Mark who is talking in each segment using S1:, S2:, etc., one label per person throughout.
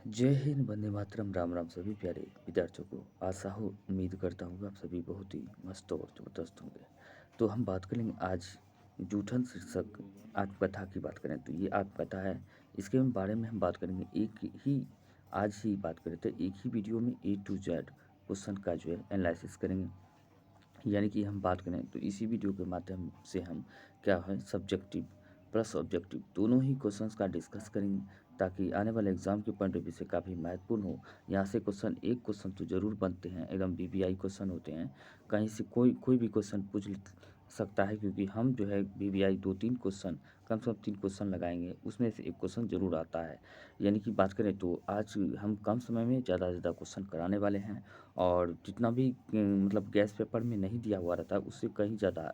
S1: जय हिंद, वंदे मातरम, राम राम सभी प्यारे विद्यार्थियों को। आशा हो, उम्मीद करता हूँ आप सभी बहुत ही मस्त और ज़बरदस्त होंगे। तो हम बात करेंगे आज जूठन शीर्षक आत्मकथा की बात करें तो ये आत्मकथा है। इसके बारे में हम बात करेंगे आज ही बात करें तो एक ही वीडियो में A to Z क्वेश्चन का जो है एनालिसिस करेंगे। यानी कि हम बात करें तो इसी वीडियो के माध्यम से हम क्या है सब्जेक्टिव प्लस ऑब्जेक्टिव दोनों ही क्वेश्चंस का डिस्कस करेंगे, ताकि आने वाले एग्जाम के पॉइंट ऑफ व्यू से काफ़ी महत्वपूर्ण हो। यहाँ से एक क्वेश्चन तो ज़रूर बनते हैं, एकदम BBI क्वेश्चन होते हैं। कहीं से कोई कोई भी क्वेश्चन पूछ सकता है, क्योंकि हम जो है BBI 2-3 क्वेश्चन, कम से कम 3 क्वेश्चन लगाएंगे, उसमें से एक क्वेश्चन ज़रूर आता है। यानी कि बात करें तो आज हम कम समय में ज़्यादा से ज़्यादा क्वेश्चन कराने वाले हैं। और जितना भी मतलब गैस पेपर में नहीं दिया हुआ रहता है, उससे कहीं ज़्यादा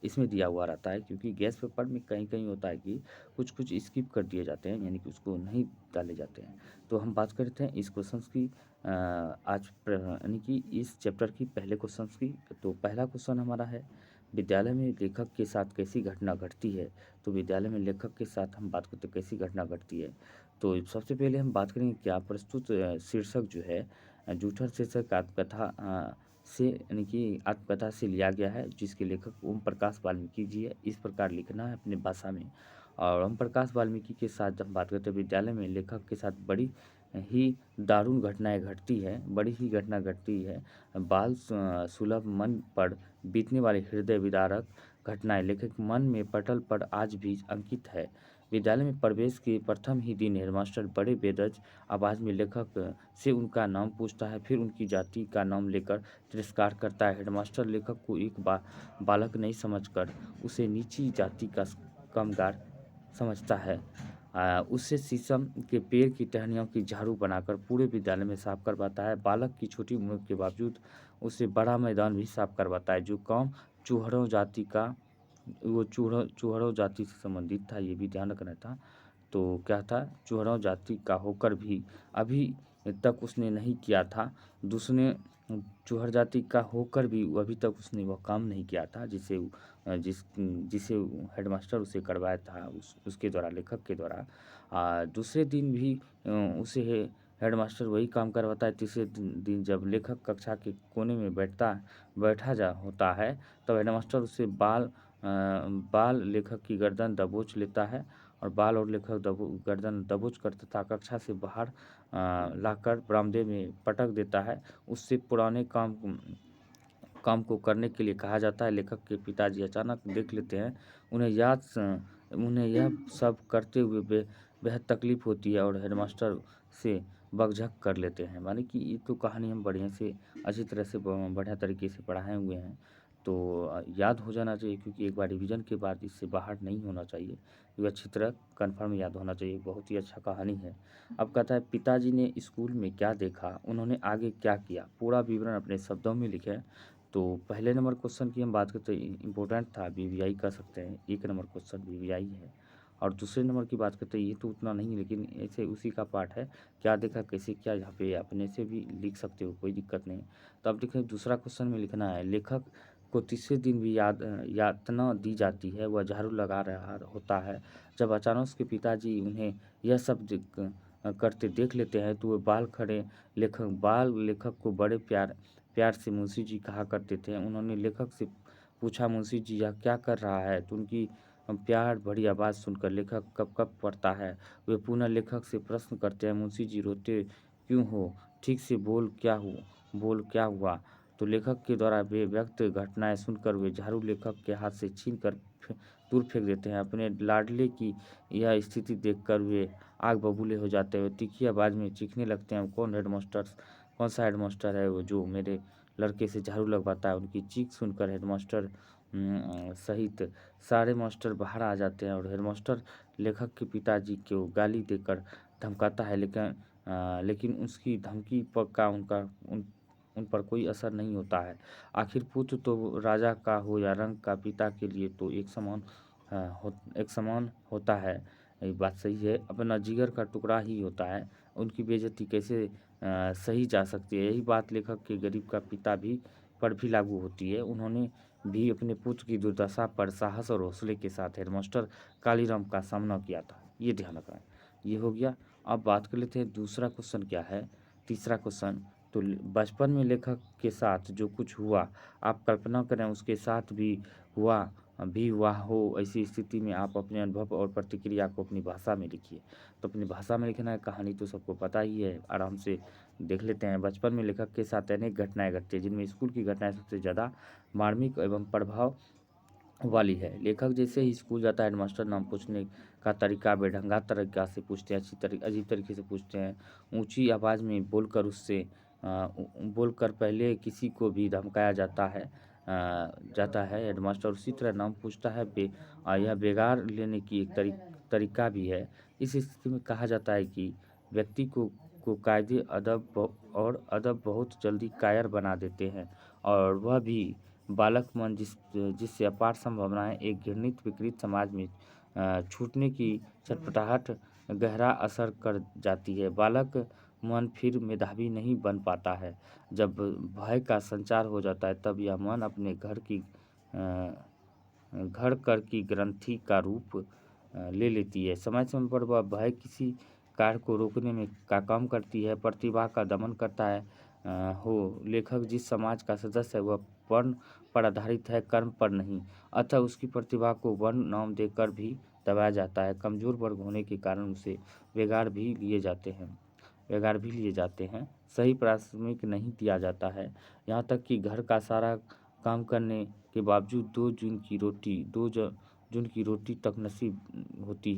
S1: इसमें दिया हुआ रहता है, क्योंकि गैस पेपर में कहीं कहीं होता है कि कुछ कुछ स्किप कर दिए जाते हैं, यानी कि उसको नहीं डाले जाते हैं। तो हम बात करते हैं इस क्वेश्चंस की यानी कि इस चैप्टर की पहले क्वेश्चंस की। तो पहला क्वेश्चन हमारा है, विद्यालय में लेखक के साथ कैसी घटना घटती है। तो विद्यालय में लेखक के साथ हम बात करते हैं कैसी घटना घटती है। तो सबसे पहले हम बात करेंगे क्या प्रस्तुत शीर्षक जो है जूठन शीर्षक आत्मकथा से यानी कि आत्मकथा से लिया गया है, जिसके लेखक ओम प्रकाश वाल्मीकि जी है। इस प्रकार लिखना है अपने भाषा में। और ओम प्रकाश वाल्मीकि के साथ जब बात करते हैं विद्यालय में लेखक के साथ बड़ी ही दारुण घटनाएं घटती है, बड़ी ही घटना घटती है। सुलभ मन पर बीतने वाली हृदय विदारक घटनाएं लेखक मन में पटल पर आज भी अंकित है। विद्यालय में प्रवेश के प्रथम ही दिन हेडमास्टर बड़े बेदर्ज आवाज़ में लेखक से उनका नाम पूछता है, फिर उनकी जाति का नाम लेकर तिरस्कार करता है। हेडमास्टर लेखक को एक बालक नहीं समझकर उसे नीची जाति का कामगार समझता है। उससे शीशम के पेड़ की टहनियों की झाड़ू बनाकर पूरे विद्यालय में साफ करवाता है। बालक की छोटी उम्र के बावजूद उसे बड़ा मैदान भी साफ करवाता है। जो काम चूहड़ों जाति का वो चूहड़ों जाति से संबंधित था, ये भी ध्यान रखना था। तो क्या था, चूहड़ों जाति का होकर भी अभी तक उसने नहीं किया था। दूसरे चूहड़ जाति का होकर भी वो अभी तक उसने वह काम नहीं किया था जिसे हेडमास्टर उसे करवाया था उसके द्वारा, लेखक के द्वारा। दूसरे दिन भी उसे हेडमास्टर वही काम करवाता है। तीसरे दिन जब लेखक कक्षा के कोने में बैठा जा होता है, तब हेडमास्टर उसे बाल लेखक की गर्दन दबोच लेता है और बाल और लेखक गर्दन दबोच कर तथा कक्षा से बाहर लाकर बरामदे में पटक देता है। उससे पुराने काम को करने के लिए कहा जाता है। लेखक के पिताजी अचानक देख लेते हैं। उन्हें यह सब करते हुए बेहद तकलीफ होती है और हेडमास्टर से बकझक कर लेते हैं। माने कि ये तो कहानी हम बढ़िया से अच्छी तरह से बढ़िया तरीके से पढ़ाए हुए हैं। तो याद हो जाना चाहिए, क्योंकि एक बार रिवीजन के बाद इससे बाहर नहीं होना चाहिए। ये अच्छी तरह कन्फर्म याद होना चाहिए। बहुत ही अच्छा कहानी है। अब कहता है, पिताजी ने स्कूल में क्या देखा, उन्होंने आगे क्या किया, पूरा विवरण अपने शब्दों में लिखें। तो पहले नंबर क्वेश्चन की हम बात करते हैं, इम्पोर्टेंट था, BBI कह सकते हैं, 1 नंबर क्वेश्चन BBI है। और दूसरे नंबर की बात करते हैं, ये तो उतना नहीं, लेकिन ऐसे उसी का पार्ट है। क्या देखा, कैसे किया, यहाँ पे अपने से भी लिख सकते हो, कोई दिक्कत नहीं। तो अब देखें दूसरा क्वेश्चन में लिखना है, लेखक को तीसरे दिन भी यातना दी जाती है। वह झाड़ू लगा रहा होता है। जब अचानक उसके पिताजी उन्हें यह सब करते देख लेते हैं, तो वे बाल लेखक को बड़े प्यार प्यार से मुंशी जी कहा करते थे। उन्होंने लेखक से पूछा, मुंशी जी यह क्या कर रहा है। तो उनकी प्यार भरी आवाज़ सुनकर लेखक कब कब पड़ता है। वे पुनः लेखक से प्रश्न करते हैं, मुंशी जी रोते क्यों हो, ठीक से बोल क्या हुआ। तो लेखक के द्वारा वे व्यक्त घटनाएं सुनकर वे झाड़ू लेखक के हाथ से छीन कर दूर फेंक देते हैं। अपने लाडले की यह स्थिति देखकर वे आग बबूले हो जाते हैं। तीखी आवाज़ में चीखने लगते हैं, कौन सा हेडमास्टर है वो जो मेरे लड़के से झाड़ू लगवाता है। उनकी चीख सुनकर हेडमास्टर सहित सारे मास्टर बाहर आ जाते हैं और हेडमास्टर लेखक के पिताजी को गाली देकर धमकाता है, लेकिन उसकी धमकी का उन पर कोई असर नहीं होता है। आखिर पुत्र तो राजा का हो या रंग का, पिता के लिए तो एक समान होता है। ये बात सही है, अपना जिगर का टुकड़ा ही होता है। उनकी बेइज्जती कैसे सही जा सकती है। यही बात लेखक के गरीब का पिता भी पर भी लागू होती है। उन्होंने भी अपने पुत्र की दुर्दशा पर साहस और हौसले के साथ हेडमास्टर कालीराम का सामना किया था। ये ध्यान रखना है। ये हो गया। अब बात कर लेते हैं दूसरा क्वेश्चन क्या है। तीसरा क्वेश्चन, तो बचपन में लेखक के साथ जो कुछ हुआ, आप कल्पना करें उसके साथ भी हुआ हो, ऐसी स्थिति में आप अपने अनुभव और प्रतिक्रिया को अपनी भाषा में लिखिए। तो अपनी भाषा में लिखना है, कहानी तो सबको पता ही है, आराम से देख लेते हैं। बचपन में लेखक के साथ अनेक घटनाएं घटती हैं, जिनमें स्कूल की घटनाएं सबसे ज़्यादा मार्मिक एवं प्रभाव वाली है। लेखक जैसे ही स्कूल जाता है, हेडमास्टर नाम पूछने का तरीका बेढंगा तरीका से पूछते हैं, अजीब तरीके से पूछते हैं। ऊंची आवाज़ में बोलकर बोलकर पहले किसी को भी धमकाया जाता है। हेडमास्टर उसी तरह नाम पूछता है। यह बेगार लेने की एक तरीका भी है। इस स्थिति में कहा जाता है कि व्यक्ति को कायदे और अदब बहुत जल्दी कायर बना देते हैं, और वह भी बालक मन जिससे अपार संभावनाएं एक घृणित विकृत समाज में छूटने की छटपटाहट गहरा असर कर जाती है। बालक मन फिर मेधावी नहीं बन पाता है। जब भय का संचार हो जाता है, तब यह मन अपने घर कर की ग्रंथि का रूप ले लेती है। समय समय पर वह भय किसी कार्य को रोकने में का काम करती है, प्रतिभा का दमन करता है। लेखक जिस समाज का सदस्य है, वह वर्ण पर आधारित है, कर्म पर नहीं। अतः उसकी प्रतिभा को वर्ण नाम देकर भी दबाया जाता है। कमजोर वर्ग होने के कारण उसे बेगार भी लिए जाते हैं। सही प्राथमिक नहीं दिया जाता है। यहाँ तक कि घर का सारा काम करने के बावजूद दो जून की रोटी तक नसीब होता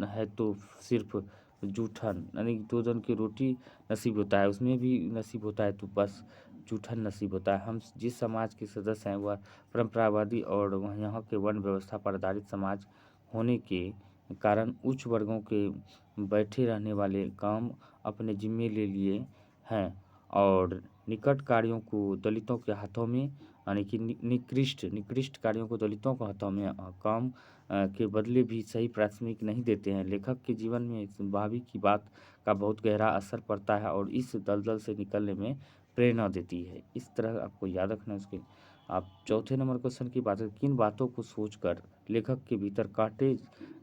S1: है, तो सिर्फ जूठन यानी कि 2 जन की रोटी नसीब होता है, उसमें भी नसीब होता है तो बस जूठन नसीब होता है। हम जिस समाज के सदस्य हैं, वह परंपरावादी और वह यहाँ के वर्ण व्यवस्था पर आधारित समाज होने के कारण उच्च वर्गों के बैठे रहने वाले काम अपने जिम्मे ले लिए हैं, और निकट कार्यों को दलितों के हाथों में यानी कि निकृष्ट कार्यों को दलितों के हाथों में काम के बदले भी सही प्राथमिक नहीं देते हैं। लेखक के जीवन में इस भावी की बात का बहुत गहरा असर पड़ता है और इस दलदल से निकलने में प्रेरणा देती है। इस तरह आपको याद रखना है उसके। आप चौथे नंबर क्वेश्चन की बात करें, किन बातों को सोचकर लेखक के भीतर कांटे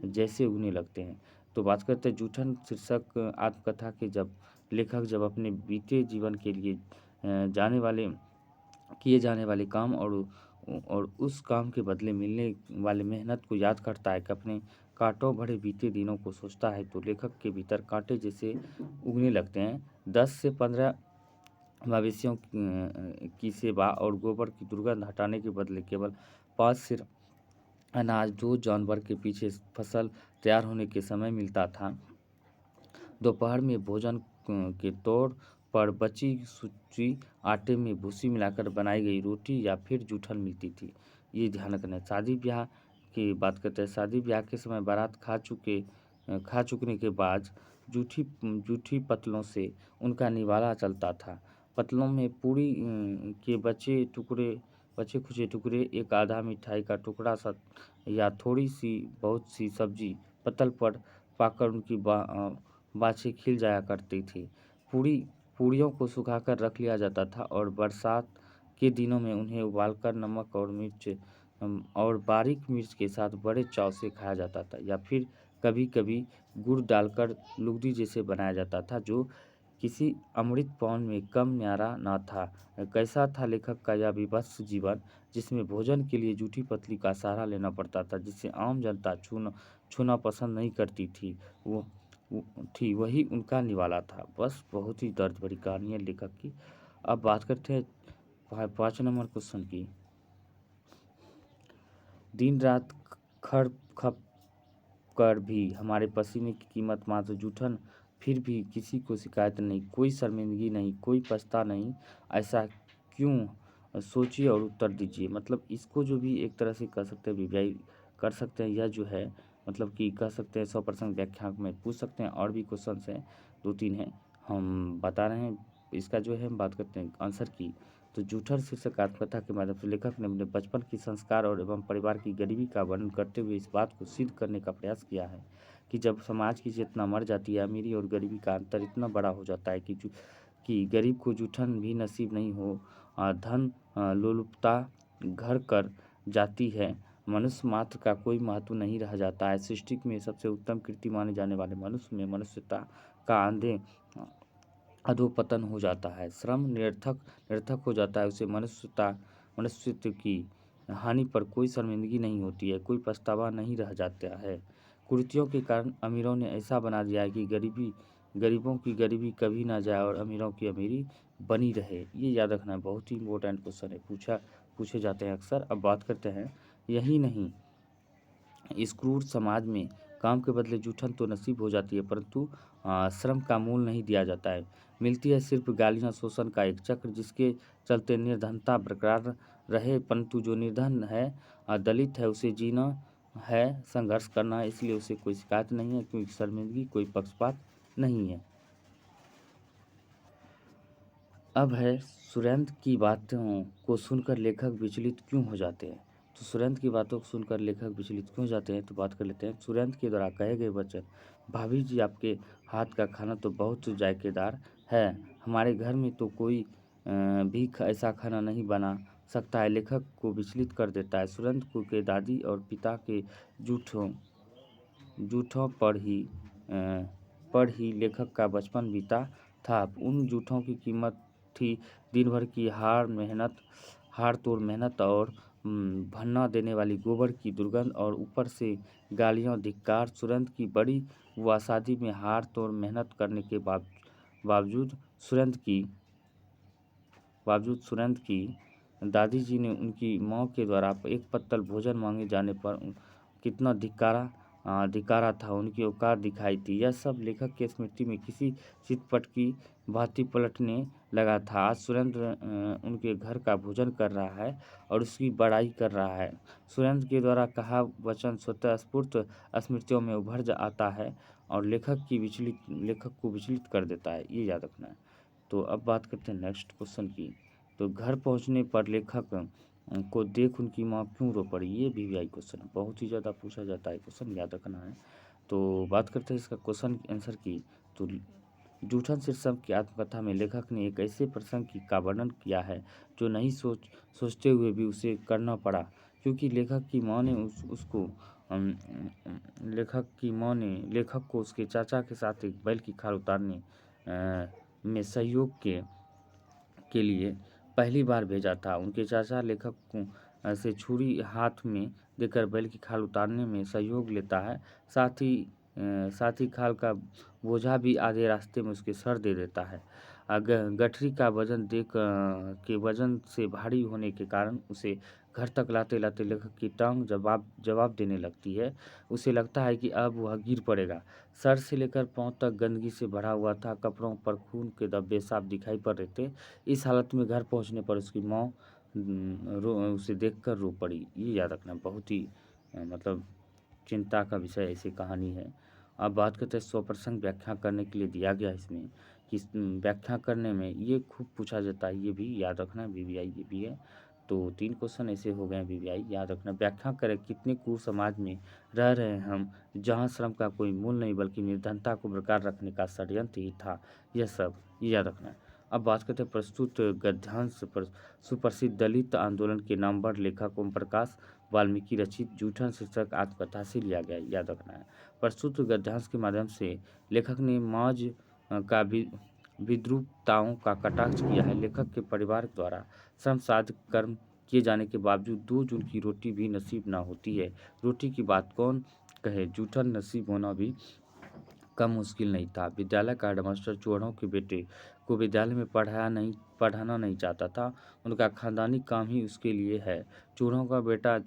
S1: जैसे उगने लगते हैं। तो बात करते हैं जूठन शीर्षक आत्मकथा के। जब लेखक अपने बीते जीवन के लिए किए जाने वाले काम और उस काम के बदले मिलने वाले मेहनत को याद करता है, कि अपने कांटों भरे बीते दिनों को सोचता है, तो लेखक के भीतर कांटे जैसे उगने लगते हैं। 10 से 15 मवेशियों की सेवा और गोबर की दुर्गंध हटाने के बदले केवल 5 सिर अनाज 2 जानवर के पीछे फसल तैयार होने के समय मिलता था। दोपहर में भोजन के तौर पर बची सूची आटे में भूसी मिलाकर बनाई गई रोटी या फिर जूठन मिलती थी। ये ध्यान रखना है। शादी ब्याह की बात करते हैं। शादी ब्याह के समय बारात खा चुकने के बाद जूठी पतलों से उनका निवाला चलता था। पतलों में पूरी के बचे खुचे टुकड़े, एक आधा मिठाई का टुकड़ा सा या थोड़ी सी बहुत सी सब्जी पतल पर पाकर उनकी बाछें खिल जाया करती थी। पूड़ियों को सुखाकर रख लिया जाता था और बरसात के दिनों में उन्हें उबालकर नमक और बारीक मिर्च के साथ बड़े चाव से खाया जाता था, या फिर कभी कभी गुड़ डालकर लुगदी जैसे बनाया जाता था, जो किसी अमृत पान में कम न्यारा न था। कैसा था लेखक का यह विभत्स जीवन, जिसमें भोजन के लिए जूठी पतली का सहारा लेना पड़ता था, जिसे आम जनता छूना पसंद नहीं करती थी। वही उनका निवाला था। बस बहुत ही दर्द भरी कहानी है लेखक की। अब बात करते हैं 5 नंबर क्वेश्चन की। दिन रात खर खप कर भी हमारे पसीने की कीमत मात्र जूठन, फिर भी किसी को शिकायत नहीं, कोई शर्मिंदगी नहीं, कोई पछता नहीं। ऐसा क्यों? सोचिए और उत्तर दीजिए। मतलब इसको जो भी एक तरह से कह सकते हैं, विव्याई कर सकते हैं। यह जो है मतलब कि कह सकते हैं 100% व्याख्या में पूछ सकते हैं। और भी क्वेश्चन हैं, 2-3 हैं, हम बता रहे हैं। इसका जो है हम बात करते हैं आंसर की। तो जूठन शीर्षक आत्मकथा के माध्यम से लेखक ने अपने बचपन की संस्कार और एवं परिवार की गरीबी का वर्णन करते हुए इस बात को सिद्ध करने का प्रयास किया है कि जब समाज की चेतना मर जाती है, अमीरी और गरीबी का अंतर इतना बड़ा हो जाता है कि गरीब को जूठन भी नसीब नहीं हो, धन लोलुपता घर कर जाती है, मनुष्य मात्र का कोई महत्व नहीं रह जाता है। सृष्टि में सबसे उत्तम कृति माने जाने वाले मनुष्य में मनुष्यता का अंधे अधोपतन हो जाता है। श्रम निरर्थक निरर्थक हो जाता है। उसे मनुष्यत्व की हानि पर कोई शर्मिंदगी नहीं होती है, कोई पछतावा नहीं रह जाता है। कुरीतियों के कारण अमीरों ने ऐसा बना दिया है कि गरीबों की गरीबी कभी ना जाए और अमीरों की अमीरी बनी रहे। ये याद रखना है, बहुत ही इंपॉर्टेंट क्वेश्चन है, पूछे जाते हैं अक्सर। अब बात करते हैं, यही नहीं, इस क्रूर समाज में काम के बदले जूठन तो नसीब हो जाती है, परंतु श्रम का मूल नहीं दिया जाता है। मिलती है सिर्फ गालियाँ, शोषण का एक चक्र, जिसके चलते निर्धनता बरकरार रहे। परंतु जो निर्धन है, दलित है, उसे जीना है, संघर्ष करना है, इसलिए उसे कोई शिकायत नहीं है, क्योंकि शर्मिंदगी कोई पक्षपात नहीं है। अब है, सुरेंद्र की बातों को सुनकर लेखक विचलित क्यों हो जाते हैं। तो सुरेंद्र की बातों को सुनकर लेखक विचलित क्यों हो जाते हैं, तो बात कर लेते हैं। सुरेंद्र के द्वारा कहे गए वचन, भाभी जी आपके हाथ का खाना तो बहुत जायकेदार है, हमारे घर में तो कोई भी ऐसा खाना नहीं बना सकता है, लेखक को विचलित कर देता है। सुरेंद्र को के दादी और पिता के जूठों जूठों पर ही लेखक का बचपन बीता था। उन जूठों की कीमत थी दिन भर की हाड़ तोड़ मेहनत और भन्ना देने वाली गोबर की दुर्गंध, और ऊपर से गालियाँ, धिक्कार। सुरेंद्र की बड़ी हुआ शादी में हाड़ तोड़ मेहनत करने के बावजूद सुरेंद्र की दादी जी ने उनकी माँ के द्वारा एक पत्तल भोजन मांगे जाने पर कितना धिक्कारा था, उनकी औकात दिखाई थी। यह सब लेखक की स्मृति में किसी चितपट की भांति पलटने लगा था। आज सुरेंद्र उनके घर का भोजन कर रहा है और उसकी बड़ाई कर रहा है। सुरेंद्र के द्वारा कहा वचन स्वतः स्फूर्त स्मृतियों में उभर आता है और लेखक को विचलित कर देता है, ये याद रखना है। तो अब बात करते हैं नेक्स्ट क्वेश्चन की। तो घर पहुंचने पर लेखक को देख उनकी माँ क्यों रो पड़ी, ये वीवीआई क्वेश्चन है, बहुत ही ज़्यादा पूछा जाता है क्वेश्चन, याद रखना है। तो बात करते हैं इसका क्वेश्चन आंसर की। तो जूठन शीर्षक की आत्मकथा में लेखक ने एक ऐसे प्रसंग का वर्णन किया है जो नहीं सोचते हुए भी उसे करना पड़ा, क्योंकि लेखक की माँ ने लेखक को उसके चाचा के साथ एक बैल की खाल उतारने में सहयोग के लिए पहली बार भेजा था। उनके चाचा लेखक को से छुरी हाथ में देकर बैल की खाल उतारने में सहयोग लेता है। साथ ही खाल का बोझा भी आधे रास्ते में उसके सर दे देता है। गठरी का वजन के वजन से भारी होने के कारण उसे घर तक लाते लाते लेखक की टांग जवाब देने लगती है। उसे लगता है कि अब वह गिर पड़ेगा। सर से लेकर पांव तक गंदगी से भरा हुआ था, कपड़ों पर खून के धब्बे साफ दिखाई पड़ रहे थे। इस हालत में घर पहुंचने पर उसकी माँ उसे देखकर रो पड़ी। ये याद रखना, बहुत ही मतलब चिंता का विषय ऐसी कहानी है। अब बात करते हैं स्वप्रसंग व्याख्या करने के लिए दिया गया इसमें कि व्याख्या करने में ये खूब पूछा जाता है, ये भी याद रखना, वीवीआई ये भी है। तो 3 क्वेश्चन ऐसे हो गए वीवीआई, याद रखना। व्याख्या करें, कितने क्रूर समाज में रह रहे हैं हम, जहाँ श्रम का कोई मूल नहीं बल्कि निर्धनता को बरकरार रखने का षड्यंत्र ही था। यह सब ये याद रखना है। अब बात करते हैं प्रस्तुत गद्यांश पर सुप्रसिद्ध दलित आंदोलन के नामवर लेखक ओम प्रकाश वाल्मीकि रचित जूठन शीर्षक आत्मकथा से लिया गया, याद रखना है। प्रस्तुत गद्यांश के माध्यम से लेखक ने मौज का विद्रूपताओं का कटाक्ष किया है। लेखक के परिवार द्वारा श्रम साध्य कर्म किए जाने के बावजूद 2 जून की रोटी भी नसीब ना होती है। रोटी की बात कौन कहे, जूठन नसीब होना भी कम मुश्किल नहीं था। विद्यालय का हेडमास्टर चूहों के बेटे को विद्यालय में पढ़ाना नहीं चाहता था। उनका खानदानी काम ही उसके लिए है। चूहों का बेटा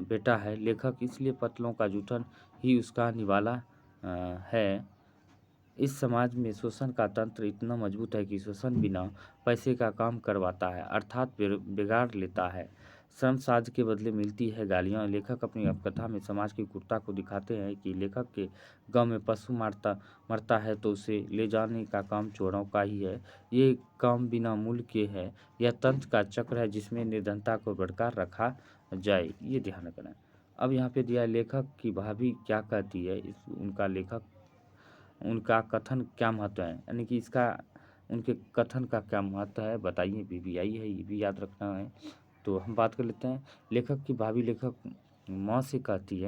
S1: बेटा है लेखक, इसलिए पतलों का जूठन ही उसका निवाला है। इस समाज में शोषण का तंत्र इतना मजबूत है कि शोषण बिना पैसे का काम करवाता है, अर्थात बिगाड़ लेता है। श्रम साध्य के बदले मिलती है गालियाँ। लेखक अपनी कथा में समाज की क्रूरता को दिखाते हैं कि लेखक के गांव में पशु मरता है तो उसे ले जाने का काम चोरों का ही है। ये काम बिना मूल्य के है। यह तंत्र का चक्र है जिसमें निर्धनता को बरकरार रखा जाए, ये ध्यान रखना है। अब यहाँ पे दिया लेखक की भाभी क्या कहती है, उनका कथन क्या महत्व है, यानी कि उनके कथन का क्या महत्व है बताइए, वीवीआई है, ये भी याद रखना है। तो हम बात कर लेते हैं लेखक की भावी लेखक माँ से कहती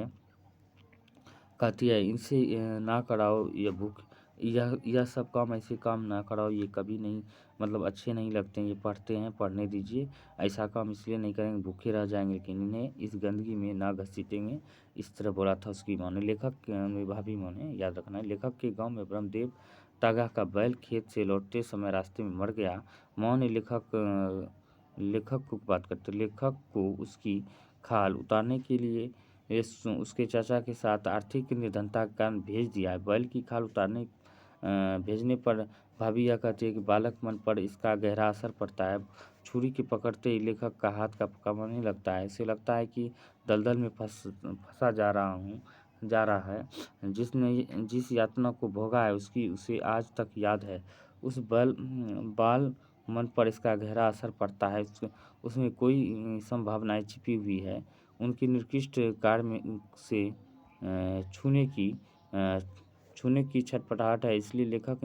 S1: है इनसे ना कराओ ये भूख यह सब काम ऐसे काम ना कराओ, ये कभी नहीं मतलब अच्छे नहीं लगते हैं, ये पढ़ते हैं पढ़ने दीजिए, ऐसा काम इसलिए नहीं करेंगे भूखे रह जाएंगे, लेकिन इन्हें इस गंदगी में ना घसीटेंगे। इस तरह बोला था उसकी माँ ने। भाभी माँ ने, याद रखना है। लेखक के गांव में ब्रह्मदेव तागा का बैल खेत से लौटते समय रास्ते में मर गया। माँ ने लेखक को बात करते लेखक को उसकी खाल उतारने के लिए उसके चाचा के साथ आर्थिक निर्धनता के कारण भेज दिया है। बैल की खाल भेजने पर भाभी यह कहती है कि बालक मन पर इसका गहरा असर पड़ता है। छुरी के पकड़ते ही लेखक का हाथ का कँपने लगता है। इसे लगता है कि दलदल में फंसा जा रहा है। जिसने जिस यातना को भोगा है उसकी उसे आज तक याद है। उस बाल मन पर इसका गहरा असर पड़ता है। उसमें कोई संभावनाएं छिपी हुई है। उनकी निकृष्ट कार्य में से छूने की छटपटाहट है। इसलिए लेखक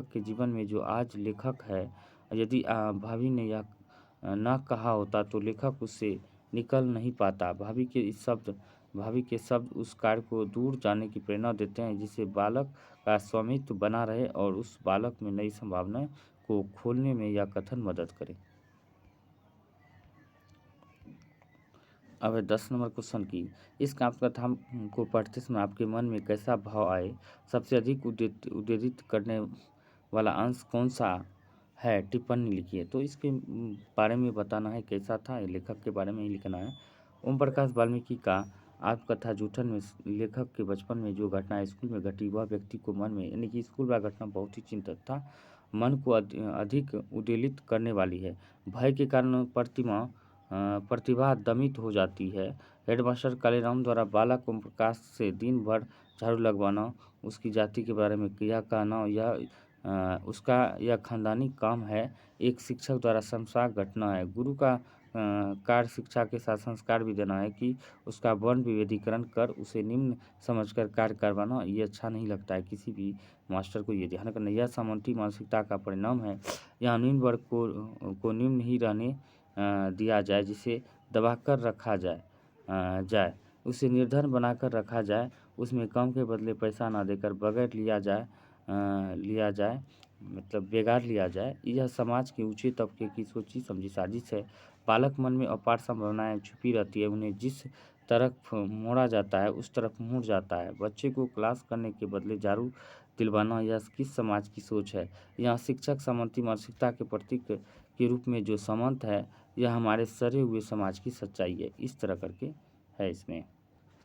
S1: के जीवन में जो आज लेखक है, यदि भाभी ने यह ना कहा होता तो लेखक उससे निकल नहीं पाता। भाभी के शब्द उस कार्य को दूर जाने की प्रेरणा देते हैं, जिससे बालक का स्वामित्व बना रहे और उस बालक में नई संभावना को खोलने में यह कथन मदद करे। अब है 10 नंबर क्वेश्चन की। इस काव्य कथा को पढ़ते समय आपके मन में कैसा भाव आए? सबसे अधिक उद्वेलित करने वाला अंश कौन सा है? टिप्पणी लिखिए। तो इसके बारे में बताना है कैसा था, लेखक के बारे में ही लिखना है। ओम प्रकाश वाल्मीकि का आत्मकथा जूठन में लेखक के बचपन में जो घटना स्कूल में घटी, वह व्यक्ति को मन में, यानी कि स्कूल वाला घटना बहुत ही चिंतित था, मन को अधिक उद्वेलित करने वाली है। भय के कारण प्रतिभा दमित हो जाती है। हेडमास्टर कालीराम द्वारा बालक ओम प्रकाश से दिन भर झाड़ू लगवाना, उसकी जाति के बारे में यह कहना, उसका यह खानदानी काम है, एक शिक्षक द्वारा शर्मसार घटना है। गुरु का कार्य शिक्षा के साथ संस्कार भी देना है कि उसका वर्ण विभेदीकरण कर उसे निम्न समझकर कार्य करवाना, ये अच्छा नहीं लगता है किसी भी मास्टर को। ये ध्यान रखना, यह सामंती मानसिकता का परिणाम है। यहाँ निम्न वर्ग को निम्न ही रहने दिया जाए, जिसे दबाकर रखा जाए, उसे निर्धन बनाकर रखा जाए, उसमें कम के बदले पैसा ना देकर बगैर लिया जाए, मतलब बेगार लिया जाए। यह समाज के ऊंचे तबके की सोची समझी साजिश है। बालक मन में अपार संभावनाएं छुपी रहती है, उन्हें जिस तरफ मोड़ा जाता है उस तरफ मुड़ जाता है। बच्चे को क्लास करने के बदले झाड़ू दिलवाना, यह किस समाज की सोच है? यहाँ शिक्षक सामंती मानसिकता के प्रतीक के रूप में जो सामंत है, यह हमारे सड़े हुए समाज की सच्चाई है। इस तरह करके है इसमें।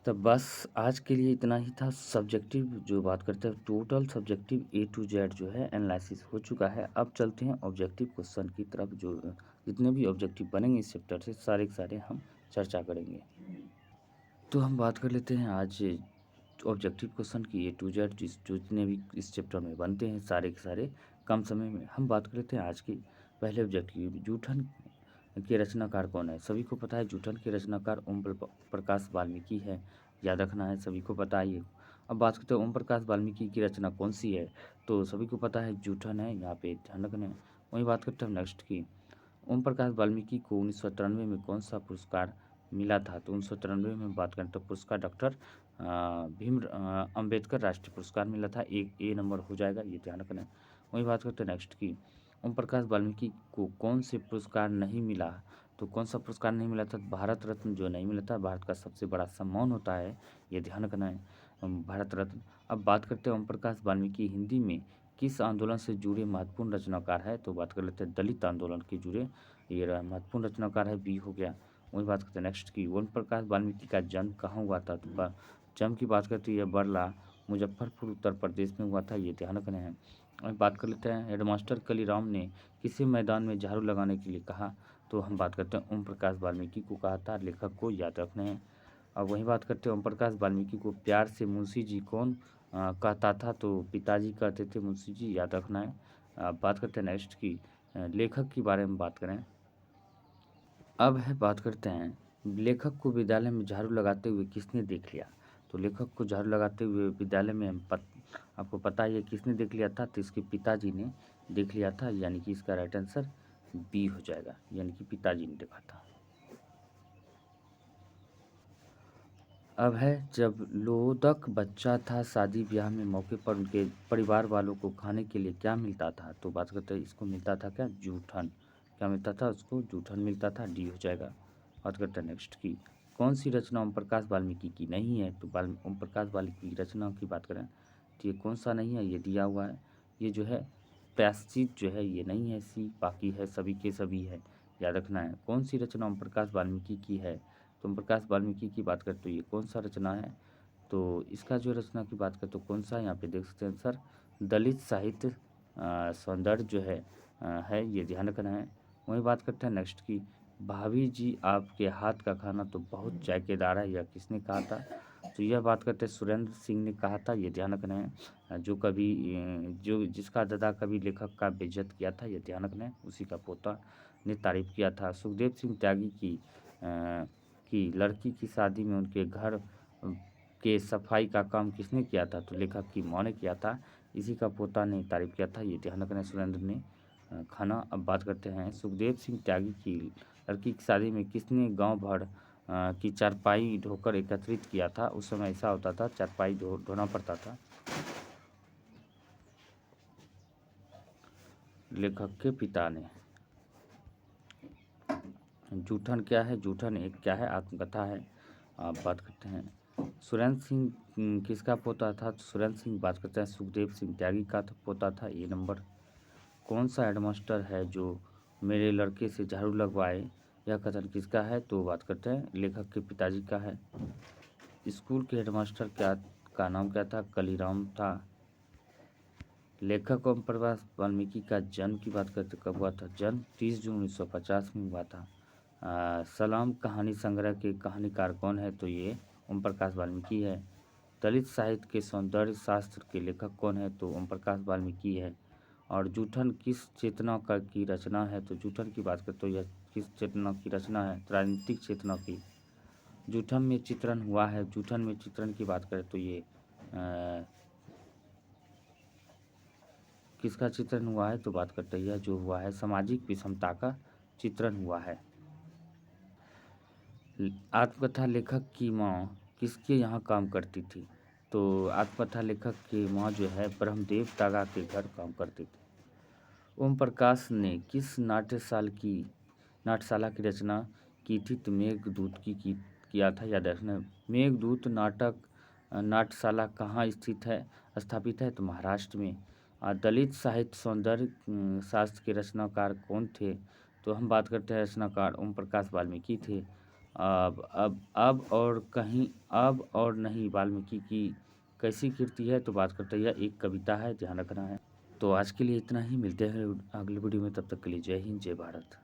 S1: तो बस आज के लिए इतना ही था। सब्जेक्टिव जो बात करते हैं, total subjective A to Z जो है एनालिसिस हो चुका है। अब चलते हैं ऑब्जेक्टिव क्वेश्चन की तरफ। जो जितने भी ऑब्जेक्टिव बनेंगे इस चैप्टर से, सारे के सारे हम चर्चा करेंगे। तो हम बात कर लेते हैं आज ऑब्जेक्टिव क्वेश्चन की A to Z, जितने भी इस चैप्टर में बनते हैं सारे के सारे कम समय में। हम बात कर लेते हैं आज की पहले ऑब्जेक्टिव, जूठन के रचनाकार कौन है? सभी को पता है जूठन के रचनाकार ओम प्रकाश वाल्मीकि है, याद रखना है, सभी को पता है ये। अब बात करते हैं ओम प्रकाश वाल्मीकि की रचना कौन सी है? तो सभी को पता है जूठन है, यहाँ पे ध्यान रखना है। वहीं बात करते हैं नेक्स्ट की, ओम प्रकाश वाल्मीकि को 1993 में कौन सा पुरस्कार मिला था? तो 1993 में बात करें तो पुरस्कार डॉक्टर भीम अम्बेडकर राष्ट्रीय पुरस्कार मिला था। एक ए नंबर हो जाएगा, ये ध्यान रखना है। वहीं बात करते हैं नेक्स्ट की, ओम प्रकाश वाल्मीकि को कौन से पुरस्कार नहीं मिला? तो कौन सा पुरस्कार नहीं मिला था? भारत रत्न जो नहीं मिला था, भारत का सबसे बड़ा सम्मान होता है, ये ध्यान रखना है, भारत रत्न। अब बात करते हैं ओम प्रकाश वाल्मीकि हिंदी में किस आंदोलन से जुड़े महत्वपूर्ण रचनाकार है? तो बात कर लेते हैं दलित आंदोलन के जुड़े ये महत्वपूर्ण रचनाकार है, बी हो गया। वही बात करते हैं नेक्स्ट की, ओम प्रकाश वाल्मीकि का जन्म कहाँ हुआ था? तो जन्म की बात करते हैं बरला मुजफ्फरपुर उत्तर प्रदेश में हुआ था, ये ध्यान रखना है। अब बात कर लेते हैं हेडमास्टर कालीराम ने किसी मैदान में झाड़ू लगाने के लिए कहा? तो हम बात करते हैं ओम प्रकाश वाल्मीकि को कहा था, लेखक को याद रखना है। अब वही बात करते हैं ओम प्रकाश वाल्मीकि को प्यार से मुंशी जी कौन कहता था? तो पिताजी कहते थे मुंशी जी, याद रखना है। अब बात करते हैं नेक्स्ट की, लेखक के बारे में बात करें। अब है बात करते हैं लेखक को विद्यालय में झाड़ू लगाते हुए किसने देख लिया? तो लेखक को झाड़ू लगाते हुए विद्यालय में आपको पता ही है किसने देख लिया था? तो इसके पिताजी ने देख लिया था, यानी कि इसका राइट आंसर बी हो जाएगा, यानी कि पिताजी ने लिखा था। अब है, जब लोदक बच्चा था शादी ब्याह में मौके पर उनके परिवार वालों को खाने के लिए क्या मिलता था, तो बात करते हैं इसको मिलता था क्या, जूठन। क्या मिलता था उसको, जूठन मिलता था, डी हो जाएगा। बात करते हैं नेक्स्ट की, कौन सी रचना ओम प्रकाश वाल्मीकि की नहीं है, तो ओम प्रकाश वाल्मीकि की रचना की बात करें तो ये कौन सा नहीं है, ये दिया हुआ है, ये जो है प्रायश्चित जो है ये नहीं है, सी, बाकी है सभी के सभी है, याद रखना है। कौन सी रचना ओम प्रकाश वाल्मीकि की है, तो ओम प्रकाश वाल्मीकि की बात करें तो ये कौन सा रचना है, तो इसका जो रचना की बात करें तो कौन सा, यहाँ पे देख सकते हैं सर, दलित साहित्य सौंदर्य जो है ये ध्यान रखना है। वही बात करते हैं नेक्स्ट की, भाभी जी आपके हाथ का खाना तो बहुत जायकेदार है, यह किसने कहा था, तो यह बात करते हैं सुरेंद्र सिंह ने कहा था, ये ध्यान रखना है। जो जिसका दादा कभी लेखक का बेइज्जत किया था, ये ध्यान रखना है, उसी का पोता ने तारीफ किया था। सुखदेव सिंह त्यागी की लड़की की शादी में उनके घर के सफाई का काम किसने किया था, तो लेखक की माँ ने किया था, इसी का पोता ने तारीफ किया था, ये ध्यान रखना है सुरेंद्र ने खाना। अब बात करते हैं, सुखदेव सिंह त्यागी की लड़की की शादी में किसने गांव भर की चारपाई ढोकर एकत्रित किया था, उस समय ऐसा होता था, चारपाई ढोना पड़ता था। लेखक के पिता ने। जूठन क्या है, जूठन एक क्या है, आत्मकथा है। आप बात करते हैं, सुरेंद्र सिंह किसका पोता था, तो सुरेंद्र सिंह बात करते हैं सुखदेव सिंह त्यागी का पोता था, ये नंबर। कौन सा हेडमास्टर है जो मेरे लड़के से झाड़ू लगवाए, यह कथन किसका है, तो बात करते हैं लेखक के पिताजी का है। स्कूल के हेडमास्टर क्या का नाम क्या था, कलीराम था। लेखक ओम प्रकाश वाल्मीकि का जन्म की बात करते कब हुआ था, जन्म 30 जून 1950 में हुआ था। सलाम कहानी संग्रह के कहानीकार कौन है, तो ये ओम प्रकाश वाल्मीकि है। दलित साहित्य के सौंदर्य शास्त्र के लेखक कौन है, तो ओम प्रकाश वाल्मीकि है। और जूठन किस चेतना का की रचना है, तो जूठन की बात करें तो यह किस चेतना की रचना है, राजनीतिक चेतना की। जूठन में चित्रण हुआ है, जूठन में चित्रण की बात करें तो ये किसका चित्रण हुआ है, तो बात करते हैं यह जो हुआ है सामाजिक विषमता का चित्रण हुआ है। आत्मकथा लेखक की माँ किसके यहाँ काम करती थी, तो आत्मकथा लेखक की माँ जो है ब्रह्मदेव तागा के घर काम करती थी। ओम प्रकाश ने किस नाट्यशाला की रचना की थी, तो मेघदूत की किया था, याद रखना। मेघदूत नाट्यशाला कहाँ स्थित है, स्थापित है, तो महाराष्ट्र में। दलित साहित्य सौंदर्य शास्त्र के रचनाकार कौन थे, तो हम बात करते हैं रचनाकार ओम प्रकाश वाल्मीकि थे। अब और कहीं, अब और नहीं वाल्मीकि की कैसी कृति है, तो बात करते हैं यह एक कविता है, ध्यान रखना है। तो आज के लिए इतना ही, मिलते हैं अगली वीडियो में, तब तक के लिए जय हिंद जय भारत।